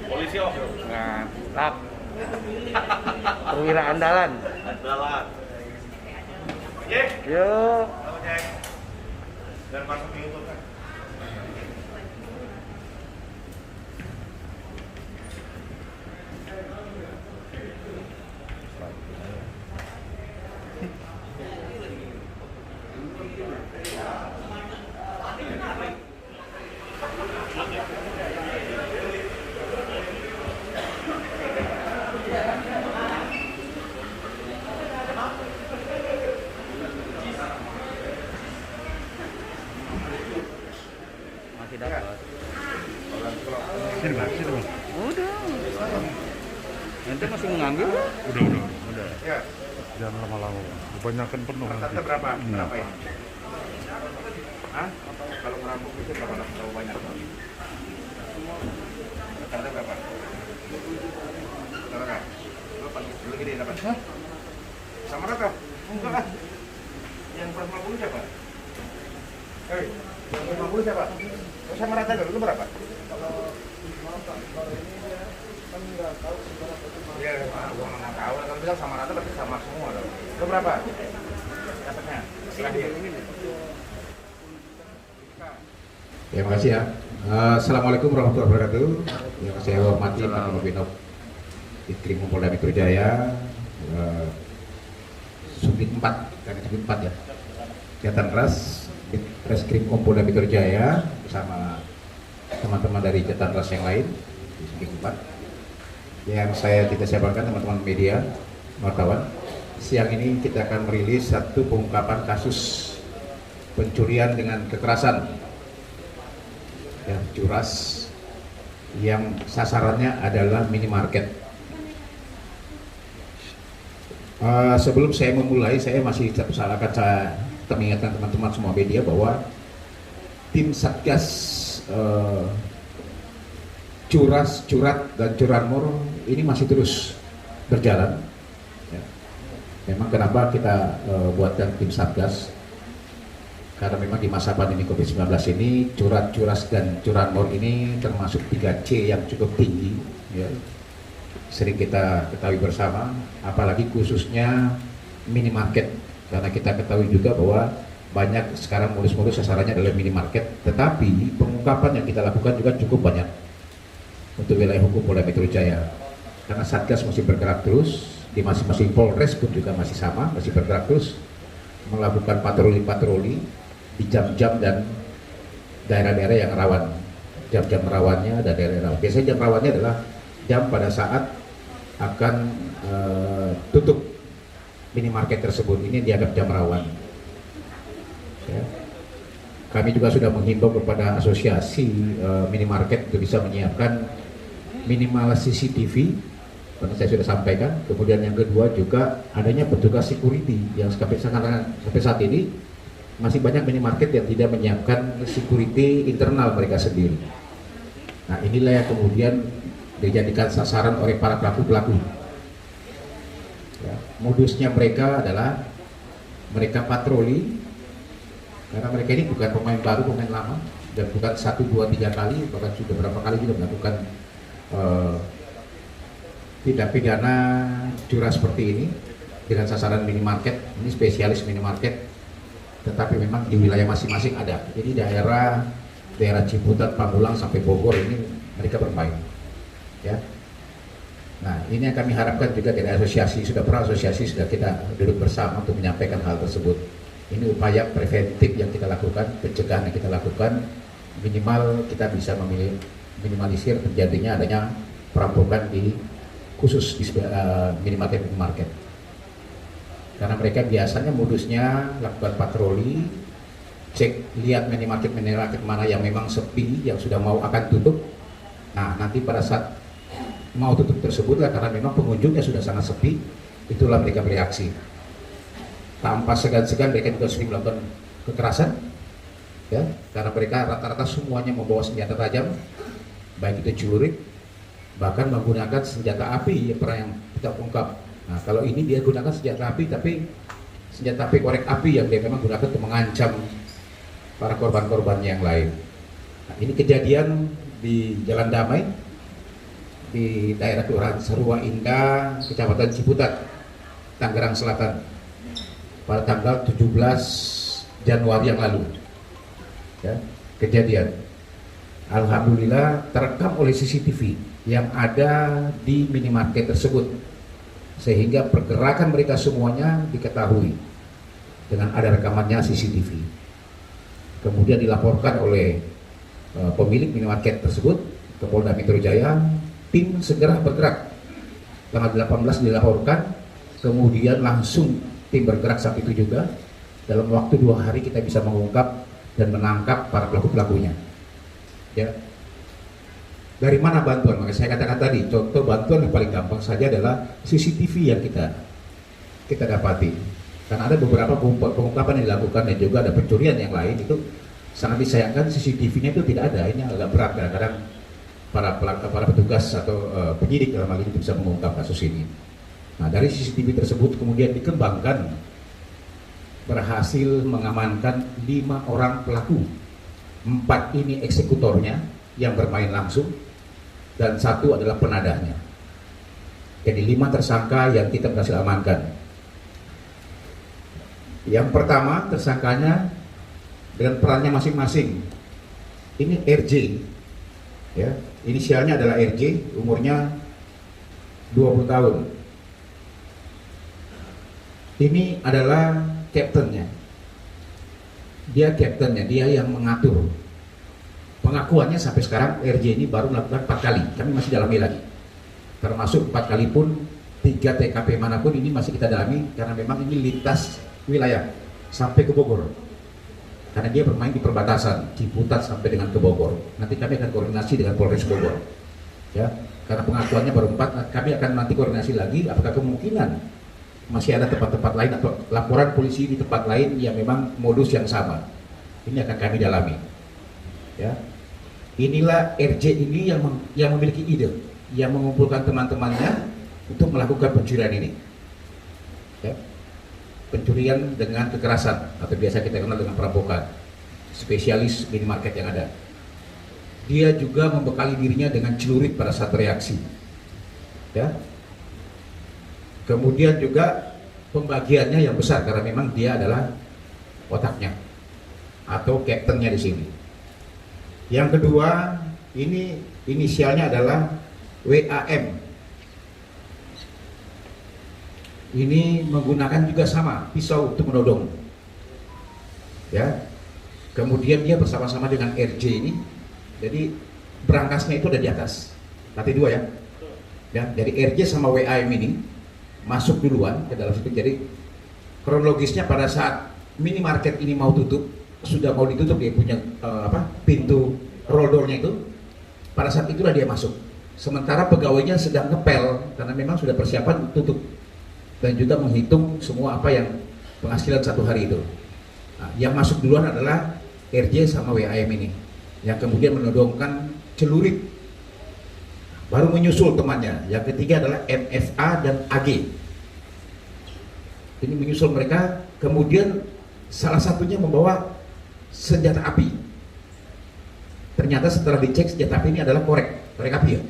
Polisi om. Mantap. Perwira andalan. Andalan. Ojek. Yuk. Ojek. Dan masuk di YouTube kan. Masih dapat. Sini bang, sini bang. Udah. Ente masih mengambil? Udah. Ya. Jangan lama-lama bang. Kebanyakan penuh nanti. Tante berapa? Hmm. Berapa ini? Hah? Kalau merampok itu berapa banyak? Tante berapa? Berapa? Lu gede dapat? Hah? Sama rata? Enggak kan? Yang 150 siapa? Hei, yang 50 siapa? Oh, sama rata dulu, lu berapa? Iya, gua nggak tahu. Kan bilang sama rata berarti sama semua dong. Lu berapa? Dapatnya? Terakhir. Ya, makasih ya. Assalamualaikum warahmatullahi wabarakatuh. Yang saya hormati Pak Kabinop Ditkrim Polda Metro Jaya, Subdit 4, karena Subdit 4 ya. Jatan Ras, Reskrim Polda Metro Jaya bersama teman-teman dari Jatan Ras yang lain di Subdit 4. Yang kita siapkan teman-teman media, wartawan. Siang ini kita akan merilis satu pengungkapan kasus pencurian dengan kekerasan. Ya, curas yang sasarannya adalah minimarket. Sebelum saya memulai, saya masih akan saya mengingatkan teman-teman semua media bahwa tim Satgas Curat dan Curanmor ini masih terus berjalan. Ya. Memang kenapa kita buatkan tim Satgas? Karena memang di masa pandemi COVID-19 ini curat, curas, dan curanmor ini termasuk 3C yang cukup tinggi ya. Sering kita ketahui bersama, apalagi khususnya minimarket, karena kita ketahui juga bahwa banyak sekarang modus-modus sasarannya adalah minimarket, tetapi pengungkapan yang kita lakukan juga cukup banyak untuk wilayah hukum Polda Metro Jaya, karena Satgas masih bergerak terus, di masing-masing Polres pun juga masih sama, masih bergerak terus melakukan patroli-patroli di jam-jam dan daerah-daerah yang rawan. Jam-jam rawannya dan daerah rawan. Biasanya jam rawannya adalah jam pada saat akan tutup minimarket tersebut. Ini dianggap jam rawan. Ya. Kami juga sudah menghimbau kepada asosiasi minimarket untuk bisa menyiapkan minimal CCTV. Karena saya sudah sampaikan. Kemudian yang kedua juga adanya petugas security yang sampai saat ini masih banyak minimarket yang tidak menyiapkan security internal mereka sendiri. Nah, inilah yang kemudian dijadikan sasaran oleh para pelaku-pelaku. Ya, modusnya mereka adalah mereka patroli, karena mereka ini bukan pemain baru, pemain lama, dan bukan 1, 2, 3 kali, bahkan sudah berapa kali juga melakukan tindak pidana curas seperti ini dengan sasaran minimarket. Ini spesialis minimarket, tetapi memang di wilayah masing-masing ada. Jadi daerah Ciputat, Pamulang sampai Bogor ini mereka bermain. Ya. Nah, ini yang kami harapkan juga dari asosiasi, sudah kita duduk bersama untuk menyampaikan hal tersebut. Ini upaya preventif yang kita lakukan, pencegahan yang kita lakukan, minimal kita bisa minimalisir terjadinya adanya perampokan di khusus di minimarket. Karena mereka biasanya modusnya lakukan patroli, cek, lihat minimarket mana yang memang sepi, yang sudah mau akan tutup. Nah, nanti pada saat mau tutup tersebutlah, karena memang pengunjungnya sudah sangat sepi, itulah mereka bereaksi. Tanpa segan-segan mereka juga sering melakukan kekerasan, ya, karena mereka rata-rata semuanya membawa senjata tajam, baik itu celurit, bahkan menggunakan senjata api yang kita ungkap. Nah, kalau ini dia gunakan senjata api, tapi senjata api korek api yang dia memang gunakan untuk mengancam para korban-korban yang lain. Nah, ini kejadian di Jalan Damai, di daerah Kelurahan Sarua Indah, Kecamatan Ciputat, Tangerang Selatan, pada tanggal 17 Januari yang lalu. Ya, kejadian. Alhamdulillah terekam oleh CCTV yang ada di minimarket tersebut, sehingga pergerakan mereka semuanya diketahui dengan ada rekamannya CCTV. Kemudian dilaporkan oleh pemilik minimarket tersebut ke Polda Metro Jaya. Tim segera bergerak. Tanggal 18 dilaporkan, kemudian langsung tim bergerak saat itu juga. Dalam waktu 2 hari kita bisa mengungkap dan menangkap para pelaku-pelakunya. Ya. Dari mana bantuan? Maka saya katakan tadi, contoh bantuan yang paling gampang saja adalah CCTV yang kita dapati. Karena ada beberapa pengungkapan yang dilakukan dan juga ada pencurian yang lain, itu sangat disayangkan CCTV-nya itu tidak ada. Ini agak berat kadang-kadang para petugas atau penyidik dalam hal ini bisa mengungkap kasus ini. Nah, dari CCTV tersebut kemudian dikembangkan, berhasil mengamankan 5 orang pelaku. 4 ini eksekutornya yang bermain langsung, dan 1 adalah penadanya. Jadi 5 tersangka yang kita berhasil amankan. Yang pertama tersangkanya dengan perannya masing-masing. Ini RJ, ya, inisialnya adalah RJ, umurnya 20 tahun. Ini adalah kaptennya. Dia kaptennya, dia yang mengatur. Pengakuannya sampai sekarang RJ ini baru melakukan 4 kali. Kami masih dalami lagi. Termasuk 4 kali pun 3 TKP manapun ini masih kita dalami, karena memang ini lintas wilayah sampai ke Bogor. Karena dia bermain di perbatasan Ciputat sampai dengan ke Bogor. Nanti kami akan koordinasi dengan Polres Bogor. Ya, karena pengakuannya baru 4, kami akan nanti koordinasi lagi apakah kemungkinan masih ada tempat-tempat lain atau laporan polisi di tempat lain yang memang modus yang sama. Ini akan kami dalami. Ya. Inilah RJ ini yang memiliki ide, yang mengumpulkan teman-temannya untuk melakukan pencurian ini. Ya. Pencurian dengan kekerasan atau biasa kita kenal dengan perampokan. Spesialis minimarket yang ada. Dia juga membekali dirinya dengan celurit pada saat reaksi. Ya. Kemudian juga pembagiannya yang besar karena memang dia adalah otaknya atau kaptennya di sini. Yang kedua, ini inisialnya adalah WAM. Ini menggunakan juga sama pisau untuk menodong. Ya. Kemudian dia bersama-sama dengan RJ ini. Jadi berangkasnya itu ada di atas. Lantai 2 ya. Ya, dari RJ sama WAM ini masuk duluan ke dalam situ. Jadi kronologisnya pada saat minimarket ini mau tutup, sudah mau ditutup, dia punya pintu roll door-nya itu, pada saat itulah dia masuk. Sementara pegawainya sedang ngepel karena memang sudah persiapan tutup dan juga menghitung semua apa yang penghasilan 1 hari itu. Nah, yang masuk duluan adalah RJ sama WAM ini, yang kemudian menodongkan celurit. Baru menyusul temannya. Yang ketiga adalah MFA dan AG. Ini menyusul mereka. Kemudian salah satunya membawa senjata api. Ternyata setelah dicek senjata api ini adalah korek api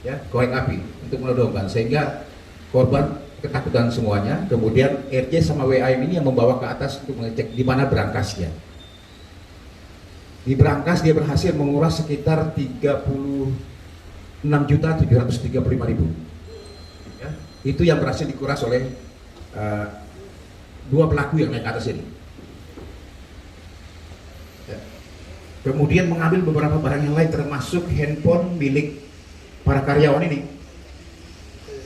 ya, korek api untuk menodongkan, sehingga korban ketakutan semuanya. Kemudian RJ sama WAM ini yang membawa ke atas untuk mengecek di mana berangkasnya. Di berangkas dia berhasil menguras sekitar 36.735.000. Ya, itu yang berhasil dikuras oleh 2 pelaku yang naik ke atas ini. Ya. Kemudian mengambil beberapa barang yang lain termasuk handphone milik para karyawan ini.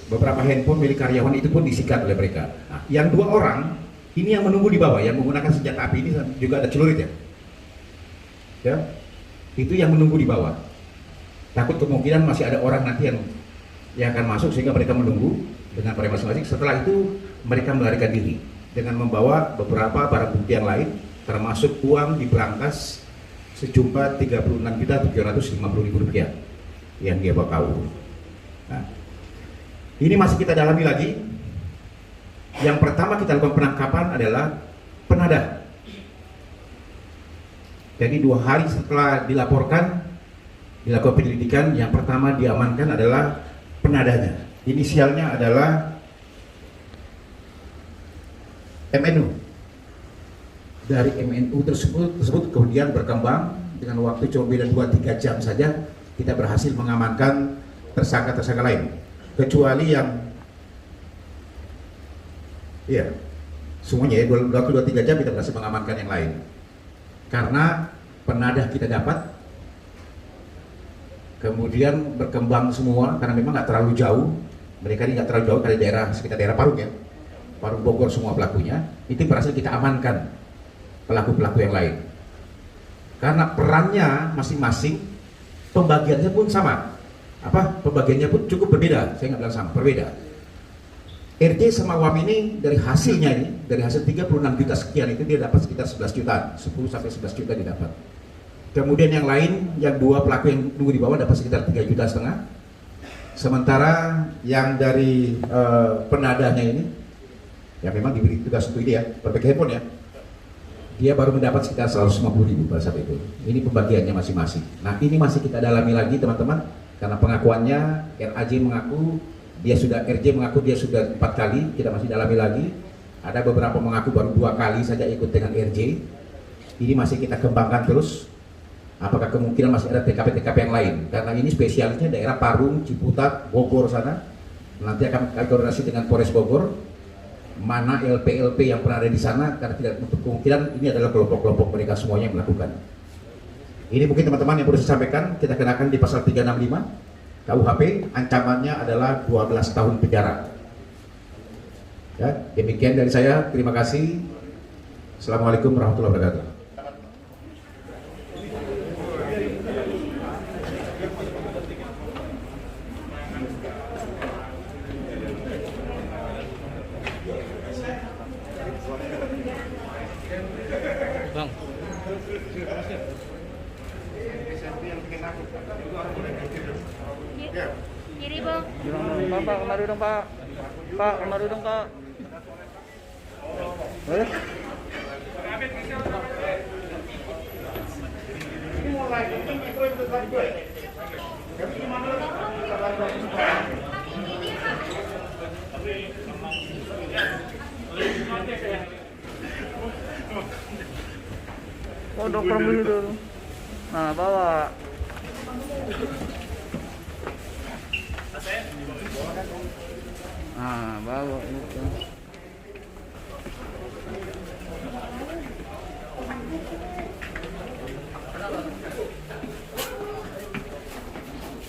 beberapa handphone milik karyawan itu pun disikat oleh mereka. Nah, yang 2 orang ini yang menunggu di bawah, yang menggunakan senjata api ini juga ada celurit ya. Ya, itu yang menunggu di bawah. Takut kemungkinan masih ada orang nanti yang akan masuk sehingga mereka menunggu dengan barang masing-masing. Setelah itu mereka melarikan diri dengan membawa beberapa barang bukti yang lain, termasuk uang di brankas sejumlah Rp36.750.000 yang dia bawa kabur. Nah, ini masih kita dalami lagi. Yang pertama kita lakukan penangkapan adalah penadah. Jadi 2 hari setelah dilaporkan, dilakukan penyelidikan, yang pertama diamankan adalah penadahnya. Inisialnya adalah MNU. Dari MNU tersebut kemudian berkembang dengan waktu cuma beda 2-3 jam saja kita berhasil mengamankan tersangka-tersangka lain. Kecuali yang semuanya ya, waktu 2-3 jam kita berhasil mengamankan yang lain. Karena penadah kita dapat, kemudian berkembang semua karena memang nggak terlalu jauh. Mereka ini nggak terlalu jauh dari daerah sekitar daerah Parung ya, Parung Bogor semua pelakunya. Itu berhasil kita amankan pelaku-pelaku yang lain. Karena perannya masing-masing, pembagiannya pun sama. Pembagiannya pun cukup berbeda. Saya nggak bilang sama, berbeda. RJ sama WAM ini dari hasilnya ini, dari hasil 36 juta sekian itu dia dapat sekitar 11 juta, 10 sampai 11 juta dia dapat. Kemudian yang lain, yang 2 pelaku yang nunggu di bawah dapat sekitar 3,5 juta. Sementara yang dari penadahnya ini, yang memang diberi tugas untuk ini ya, berbagi handphone ya, dia baru mendapat sekitar 150.000 pada saat itu. Ini pembagiannya masing-masing. Nah, ini masih kita dalami lagi teman-teman, karena pengakuannya RAJ mengaku RJ mengaku dia sudah 4 kali, kita masih dalami lagi. Ada beberapa mengaku baru 2 kali saja ikut dengan RJ. Ini masih kita kembangkan terus. Apakah kemungkinan masih ada TKP-TKP yang lain? Karena ini spesialnya daerah Parung, Ciputat, Bogor sana. Nanti akan koordinasi dengan Polres Bogor. Mana LP-LP yang pernah ada di sana, karena tidak untuk kemungkinan ini adalah kelompok-kelompok mereka semuanya yang melakukan. Ini mungkin teman-teman yang perlu saya sampaikan, kita kenakan di pasal 365 KUHP, ancamannya adalah 12 tahun penjara. Ya, demikian dari saya, terima kasih. Assalamualaikum warahmatullahi wabarakatuh. Bang. Kiri bang. Pak, kemari dong Pak. Pak, kemari dong Pak. Boleh? Oh, dokter beli dulu. Nah, bawa. Nah, bawa gitu.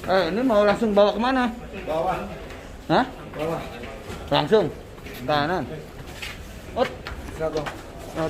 Ini mau langsung bawa kemana? Bawah. Hah? Bawah. Langsung? Kanan? Siap, Bang. Oh,